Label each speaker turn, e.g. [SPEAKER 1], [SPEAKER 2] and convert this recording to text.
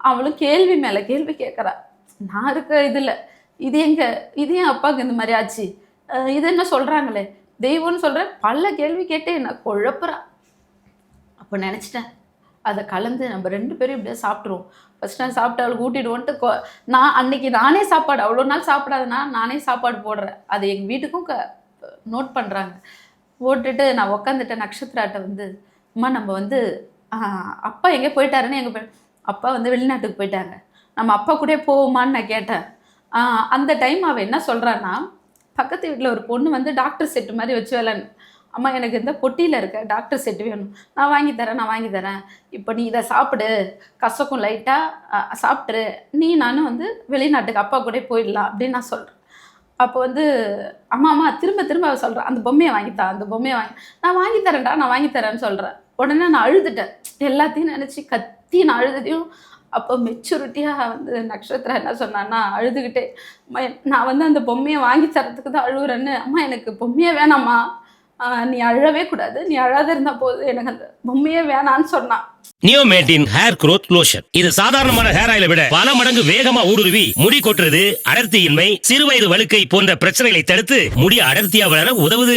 [SPEAKER 1] அவளும் கேள்வி மேல கேள்வி கேட்கறா. நான் இருக்க இதுல இது ஏன் அப்பாவுக்கு இந்த மாதிரி ஆச்சு, இது என்ன சொல்றாங்களே தெய்வம்னு சொல்றேன், பல கேள்வி கேட்டு என்ன குழப்புறா. அப்போ நினச்சிட்டேன் அதை கலந்து நம்ம 2 பேரும் இப்படியே சாப்பிட்ருவோம். ஃபஸ்ட் நான் சாப்பிட்டு அவளுக்கு ஊட்டிட்டு வந்துட்டு நான் அன்னைக்கு நானே சாப்பாடு அவ்வளோ நாள் சாப்பிடாதுன்னா நானே சாப்பாடு போடுறேன். அது எங்கள் வீட்டுக்கும் நோட் பண்ணுறாங்க. போட்டுட்டு நான் உக்காந்துட்டேன். நட்சத்திராட்ட வந்து அம்மா நம்ம வந்து அப்பா எங்கே போயிட்டாருன்னு அப்பா வந்து வெளிநாட்டுக்கு போயிட்டாங்க, நம்ம அப்பா கூட போவோமான்னு நான் கேட்டேன். அந்த டைம் அவள் என்ன சொல்கிறான்னா, பக்கத்து வீட்டில் ஒரு பொண்ணு வந்து டாக்டர் செட்டு மாதிரி வச்சு விளையாடு, அம்மா எனக்கு இந்த பொட்டியில் இருக்க டாக்டர் செட்டு வேணும், நான் வாங்கி தரேன், இப்போ நீ இதை சாப்பிடு, கசக்கும் லைட்டாக சாப்பிட்ரு, நானும் வந்து வெளிநாட்டுக்கு அப்பா கூட போயிடலாம் அப்படின்னு நான் சொல்கிறேன். அப்போ வந்து அம்மா திரும்ப அவள் சொல்கிறேன், அந்த பொம்மையை நான் வாங்கி தரேன்னு சொல்கிறேன். உடனே நான் அழுதுட்டேன். எல்லாத்தையும் நினச்சி கத்தி நான் அழுதுதையும் அப்போ மெச்சூரிட்டியாக வந்து நட்சத்திரா என்ன சொன்னான்னா அழுதுகிட்டே, அம்மா நான் வந்து அந்த பொம்மையை வாங்கி தரத்துக்கு தான் அழுகுறேன்னு, அம்மா எனக்கு பொம்மையே வேணாம்மா, நீ அழவே கூடாது, நீ அழாத இருந்தா போது, எனக்கு அந்த பொம்மையே வேணான்னு சொன்னான்.
[SPEAKER 2] நியோமேட்டின் ஹேர் க்ரோத் லோஷன். இது சாதாரணமான ஹேர் ஆயிலை விட பல மடங்கு வேகமா ஊடுருவி முடி கொட்டுறது, அடர்த்தியின்மை, சிறுவயது வழுக்கை போன்ற பிரச்சனைகளை தடுத்து முடி அடர்த்தியா வளர உதவுது.